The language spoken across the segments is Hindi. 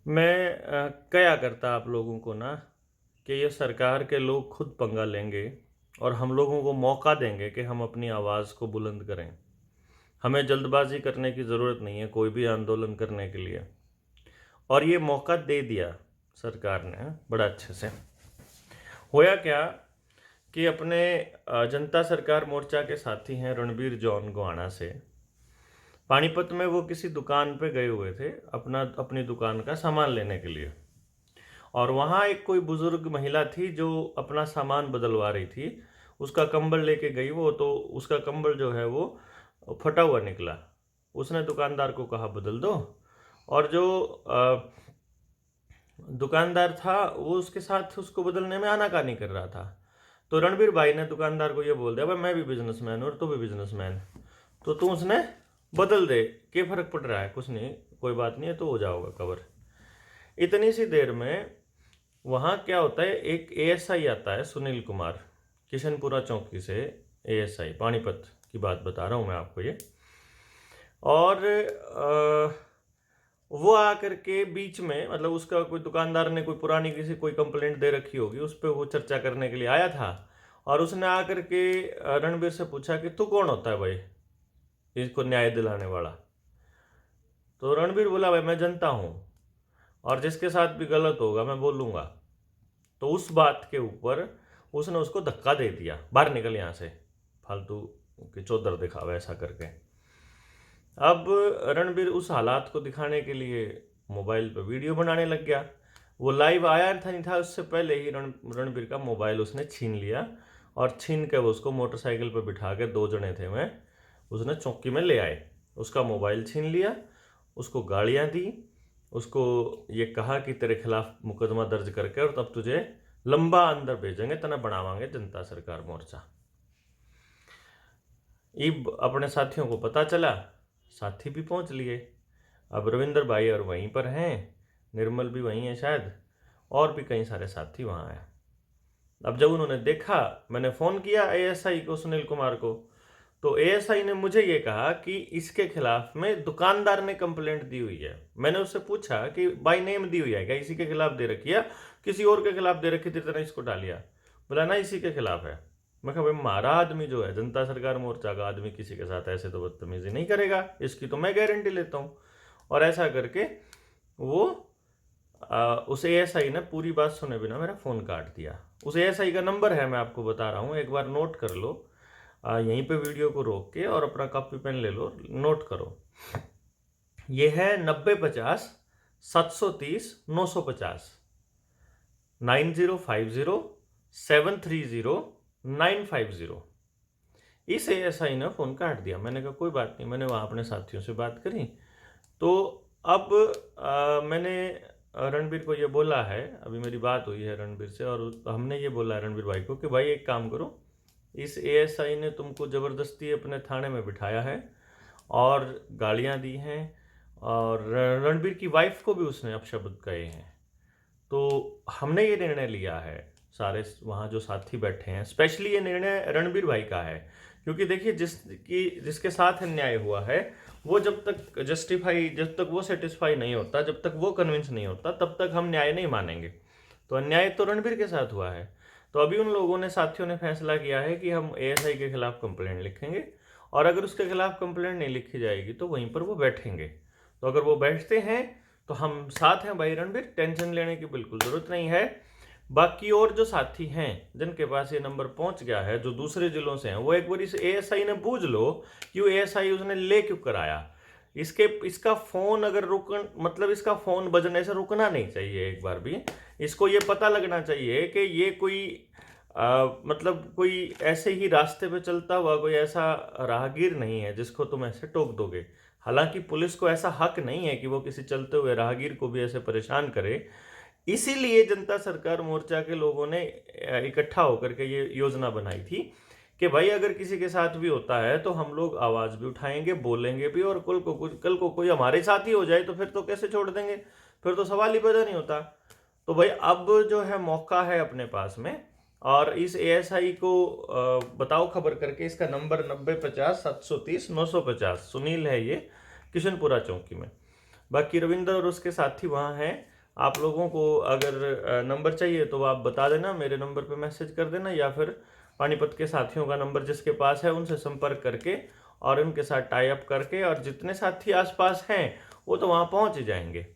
मैं क्या करता आप लोगों को ना कि ये सरकार के लोग खुद पंगा लेंगे और हम लोगों को मौका देंगे कि हम अपनी आवाज़ को बुलंद करें। हमें जल्दबाजी करने की ज़रूरत नहीं है कोई भी आंदोलन करने के लिए, और ये मौका दे दिया सरकार ने बड़ा अच्छे से। होया क्या कि अपने जनता सरकार मोर्चा के साथी हैं रणबीर जॉन गोहाना से पानीपत में वो किसी दुकान पे गए हुए थे अपनी दुकान का सामान लेने के लिए। और वहाँ एक कोई बुजुर्ग महिला थी जो अपना सामान बदलवा रही थी। उसका कंबल लेके गई वो, तो उसका कंबल जो है वो फटा हुआ निकला। उसने दुकानदार को कहा बदल दो, और जो दुकानदार था वो उसके साथ उसको बदलने में आनाकानी कर रहा था। तो रणबीर भाई ने दुकानदार को ये बोल दिया, भाई मैं भी बिजनेसमैन हूँ और तू भी बिजनेसमैन, तो तू उसने बदल दे, क्या फर्क पड़ रहा है, कुछ नहीं, कोई बात नहीं है, तो हो जाओगा कवर। इतनी सी देर में वहाँ क्या होता है, एक एएसआई आता है, सुनील कुमार, किशनपुरा चौकी से एएसआई, पानीपत की बात बता रहा हूँ मैं आपको ये। और वो आकर के बीच में, मतलब उसका कोई दुकानदार ने कोई पुरानी किसी कोई कंप्लेंट दे रखी होगी, उस पर वो चर्चा करने के लिए आया था। और उसने आकर के रणबीर से पूछा कि तू कौन होता है भाई इसको न्याय दिलाने वाला। तो रणबीर बोला, भाई मैं जनता हूँ और जिसके साथ भी गलत होगा मैं बोलूँगा। तो उस बात के ऊपर उसने उसको धक्का दे दिया, बाहर निकल यहाँ से, फालतू के चौधर दिखावा ऐसा करके। अब रणबीर उस हालात को दिखाने के लिए मोबाइल पर वीडियो बनाने लग गया। वो लाइव आया था नहीं था, उससे पहले ही रणबीर का मोबाइल उसने छीन लिया, और छीन के वो उसको मोटरसाइकिल पर बिठा के, दो जने थे मैं, उसने चौकी में ले आए। उसका मोबाइल छीन लिया, उसको गालियाँ दी, उसको ये कहा कि तेरे खिलाफ मुकदमा दर्ज करके और तब तुझे लंबा अंदर भेजेंगे, तना बनावांगे जनता सरकार मोर्चा। इब अपने साथियों को पता चला, साथी भी पहुंच लिए। अब रविंदर भाई और वहीं पर हैं, निर्मल भी वहीं है शायद, और भी कई सारे साथी वहाँ हैं। अब जब उन्होंने देखा, मैंने फ़ोन किया एएसआई को, सुनील कुमार को, तो एएसआई ने मुझे ये कहा कि इसके खिलाफ में दुकानदार ने कंप्लेंट दी हुई है। मैंने उससे पूछा कि बाय नेम दी हुई है क्या, इसी के खिलाफ दे रखी है, किसी और के खिलाफ दे रखी थी तरह इसको डालिया? बोला ना, इसी के खिलाफ है। मैं कहा, भाई हमारा आदमी जो है, जनता सरकार मोर्चा का आदमी, किसी के साथ ऐसे तो बदतमीजी नहीं करेगा, इसकी तो मैं गारंटी लेता हूँ। और ऐसा करके वो उस एएसआई ने पूरी बात सुने बिना मेरा फ़ोन काट दिया। उस एएसआई का नंबर है, मैं आपको बता रहा हूँ, एक बार नोट कर लो। यहीं पे वीडियो को रोक के और अपना कॉपी पेन ले लो, नोट करो। ये है 9050 730 950, 9050 730 950। इस एएसआई ने फ़ोन काट दिया। मैंने कहा कोई बात नहीं, मैंने वहाँ अपने साथियों से बात करी। तो अब मैंने रणबीर को ये बोला है, अभी मेरी बात हुई है रणबीर से, और हमने ये बोला है रणबीर भाई को कि भाई एक काम करो, इस एएसआई ने तुमको ज़बरदस्ती अपने थाने में बिठाया है और गालियाँ दी हैं, और रणबीर की वाइफ को भी उसने अपशब्द कहे हैं। तो हमने ये निर्णय लिया है, सारे वहाँ जो साथी बैठे हैं, स्पेशली ये निर्णय रणबीर भाई का है, क्योंकि देखिए जिसके साथ अन्याय हुआ है, वो जब तक वो सेटिस्फाई नहीं होता, जब तक वो कन्विंस नहीं होता, तब तक हम न्याय नहीं मानेंगे। तो अन्याय तो रणबीर के साथ हुआ है। तो अभी उन लोगों ने, साथियों ने फैसला किया है कि हम एएसआई के खिलाफ कंप्लेंट लिखेंगे, और अगर उसके खिलाफ कंप्लेंट नहीं लिखी जाएगी तो वहीं पर वो बैठेंगे। तो अगर वो बैठते हैं तो हम साथ हैं भाई रणबीर, टेंशन लेने की बिल्कुल ज़रूरत नहीं है। बाकी और जो साथी हैं जिनके पास ये नंबर पहुंच गया है, जो दूसरे जिलों से हैं, वो एक बार इस एएसआई ने पूछ लो कि वो एएसआई उसने ले क्यों कराया। इसका फ़ोन अगर मतलब इसका फ़ोन बजने से रुकना नहीं चाहिए एक बार भी। इसको ये पता लगना चाहिए कि ये कोई मतलब कोई ऐसे ही रास्ते पे चलता हुआ कोई ऐसा राहगीर नहीं है जिसको तुम ऐसे टोक दोगे। हालांकि पुलिस को ऐसा हक नहीं है कि वो किसी चलते हुए राहगीर को भी ऐसे परेशान करे। इसीलिए जनता सरकार मोर्चा के लोगों ने इकट्ठा होकर के ये योजना बनाई थी कि भाई अगर किसी के साथ भी होता है तो हम लोग आवाज़ भी उठाएंगे, बोलेंगे भी, और कल को कोई हमारे साथ ही हो जाए तो फिर तो कैसे छोड़ देंगे, फिर तो सवाल ही पैदा नहीं होता। तो भाई अब जो है मौका है अपने पास में, और इस एएसआई को बताओ खबर करके, इसका नंबर 9050 730 950, सुनील है ये, किशनपुरा चौकी में। बाकी रविंदर और उसके साथी वहाँ हैं, आप लोगों को अगर नंबर चाहिए तो आप बता देना, मेरे नंबर पे मैसेज कर देना, या फिर पानीपत के साथियों का नंबर जिसके पास है उनसे संपर्क करके और उनके साथ टाई अप करके, और जितने साथी आसपास हैं वो तो वहाँ पहुँच ही जाएंगे।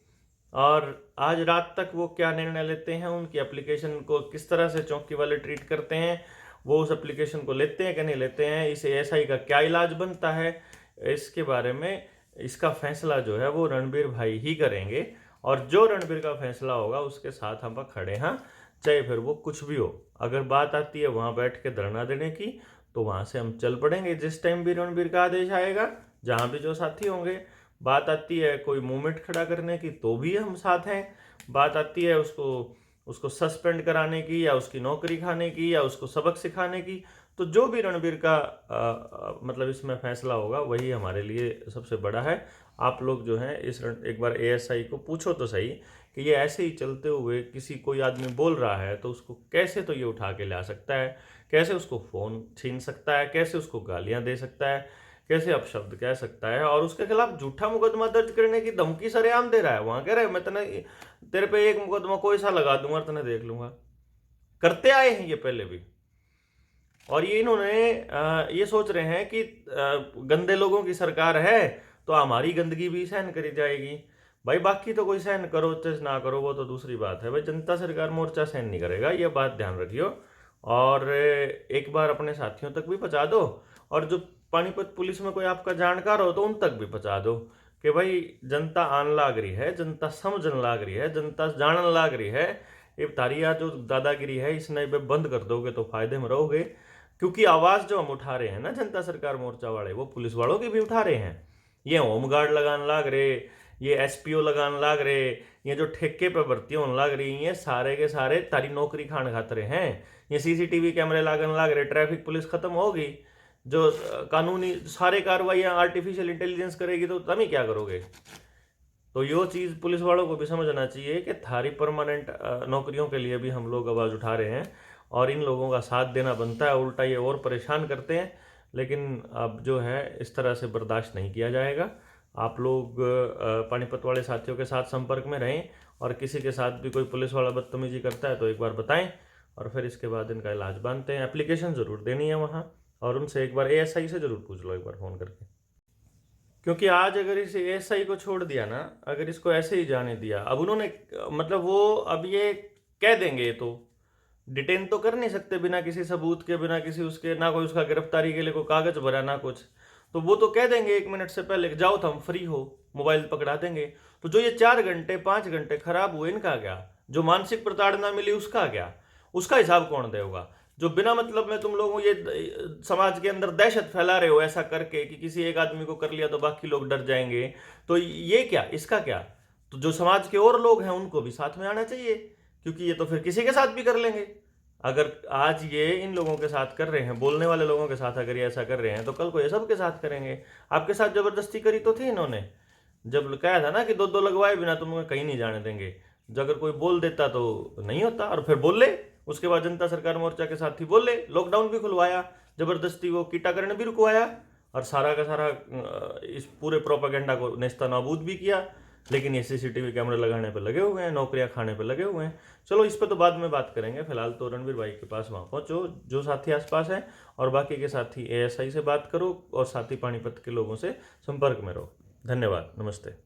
और आज रात तक वो क्या निर्णय लेते हैं, उनकी एप्लीकेशन को किस तरह से चौकी वाले ट्रीट करते हैं, वो उस एप्लीकेशन को लेते हैं कि नहीं लेते हैं, इस एएसआई का क्या इलाज बनता है, इसके बारे में इसका फैसला जो है वो रणबीर भाई ही करेंगे। और जो रणबीर का फैसला होगा उसके साथ हम खड़े हैं, चाहे फिर वो कुछ भी हो। अगर बात आती है वहाँ बैठ के धरना देने की, तो वहाँ से हम चल पड़ेंगे जिस टाइम भी रणबीर का आदेश आएगा, जहाँ भी जो साथी होंगे। बात आती है कोई मूवमेंट खड़ा करने की, तो भी हम साथ हैं। बात आती है उसको सस्पेंड कराने की, या उसकी नौकरी खाने की, या उसको सबक सिखाने की, तो जो भी रणबीर का मतलब इसमें फैसला होगा वही हमारे लिए सबसे बड़ा है। आप लोग जो हैं एक बार एएसआई को पूछो तो सही कि ये ऐसे ही चलते हुए किसी कोई आदमी बोल रहा है तो उसको कैसे तो ये उठा के ला सकता है, कैसे उसको फ़ोन छीन सकता है, कैसे उसको गालियां दे सकता है, कैसे अपशब्द कह सकता है, और उसके खिलाफ झूठा मुकदमा दर्ज करने की धमकी सरेआम दे रहा है। वहां कह रहा है मैं तेरे पे एक मुकदमा कोई सा लगा दूंगा, तने देख लूंगा। करते आए हैं ये पहले भी। और ये इन्होंने ये सोच रहे हैं कि गंदे लोगों की सरकार है तो हमारी गंदगी भी सहन करी जाएगी। भाई बाकी तो कोई सहन करो चाहे ना करो वो तो दूसरी बात है, भाई जनता सरकार मोर्चा सहन नहीं करेगा, ये बात ध्यान रखियो। और एक बार अपने साथियों तक भी पहुंचा दो, और जो पानीपत पुलिस में कोई आपका जानकार हो तो उन तक भी पहुंचा दो कि भाई जनता आन लाग रही है, जनता समझन लाग रही है, जनता जानन लाग रही है। ये तारिया जो दादागिरी है इसने बंद कर दोगे तो फायदे में रहोगे। क्योंकि आवाज़ जो हम उठा रहे हैं ना जनता सरकार मोर्चा वाले, वो पुलिस वालों की भी उठा रहे हैं। ये होमगार्ड लगाने लाग रहे, ये एसपीओ लगाने लाग रहे, ये जो ठेके पे भर्ती होने लाग रही, ये सारे के सारे तारी नौकरी खान खातरे हैं। ये सीसीटीवी कैमरे लागन लाग रहे, ट्रैफिक पुलिस खत्म होगी, जो कानूनी सारे कार्रवाइयाँ आर्टिफिशियल इंटेलिजेंस करेगी, तो तुम ही क्या करोगे। तो यो चीज़ पुलिस वालों को भी समझना चाहिए कि थारी परमानेंट नौकरियों के लिए भी हम लोग आवाज़ उठा रहे हैं, और इन लोगों का साथ देना बनता है, उल्टा ये और परेशान करते हैं। लेकिन अब जो है इस तरह से बर्दाश्त नहीं किया जाएगा। आप लोग पानीपत वाले साथियों के साथ संपर्क में रहें, और किसी के साथ भी कोई पुलिस वाला बदतमीजी करता है तो एक बार बताएं, और फिर इसके बाद इनका इलाज बांधते हैं। एप्लीकेशन ज़रूर देनी है वहाँ, और उनसे एक बार एएसआई से ज़रूर पूछ लो एक बार फ़ोन करके। क्योंकि आज अगर इस एएसआई को छोड़ दिया ना, अगर इसको ऐसे ही जाने दिया, अब उन्होंने मतलब वो अब ये कह देंगे तो डिटेन तो कर नहीं सकते बिना किसी सबूत के, बिना किसी उसके, ना कोई उसका गिरफ्तारी के लिए कोई कागज भरा ना कुछ, तो वो तो कह देंगे 1 मिनट से पहले जाओ तो हम फ्री हो, मोबाइल पकड़ा देंगे। तो जो ये 4 घंटे 5 घंटे खराब हुए इनका क्या, जो मानसिक प्रताड़ना मिली उसका क्या, उसका हिसाब कौन देगा। जो बिना मतलब में तुम लोगों ये समाज के अंदर दहशत फैला रहे हो ऐसा करके कि किसी एक आदमी को कर लिया तो बाकी लोग डर जाएंगे, तो ये क्या, इसका क्या। तो जो समाज के और लोग हैं उनको भी साथ में आना चाहिए, क्योंकि ये तो फिर किसी के साथ भी कर लेंगे। अगर आज ये इन लोगों के साथ कर रहे हैं, बोलने वाले लोगों के साथ अगर ये ऐसा कर रहे हैं, तो कल को ये सब के साथ करेंगे। आपके साथ जबरदस्ती करी तो थी इन्होंने, जब कहा था ना कि 2-2 लगवाए बिना तुम्हें कहीं नहीं जाने देंगे। जो अगर कोई बोल देता तो नहीं होता, और फिर बोल ले, उसके बाद जनता सरकार मोर्चा के साथ ही बोल ले, लॉकडाउन भी खुलवाया, जबरदस्ती वो कीटाकरण भी रुकवाया, और सारा का सारा इस पूरे प्रोपागेंडा को नेस्ता नाबूद भी किया। लेकिन ये सीसीटीवी कैमरे लगाने पे लगे हुए हैं, नौकरियां खाने पे लगे हुए हैं। चलो इस पे तो बाद में बात करेंगे, फिलहाल तो रणबीर भाई के पास वहाँ पहुँचो जो साथी आसपास हैं, और बाकी के साथी एएसआई से बात करो, और साथी पानीपत के लोगों से संपर्क में रहो। धन्यवाद, नमस्ते।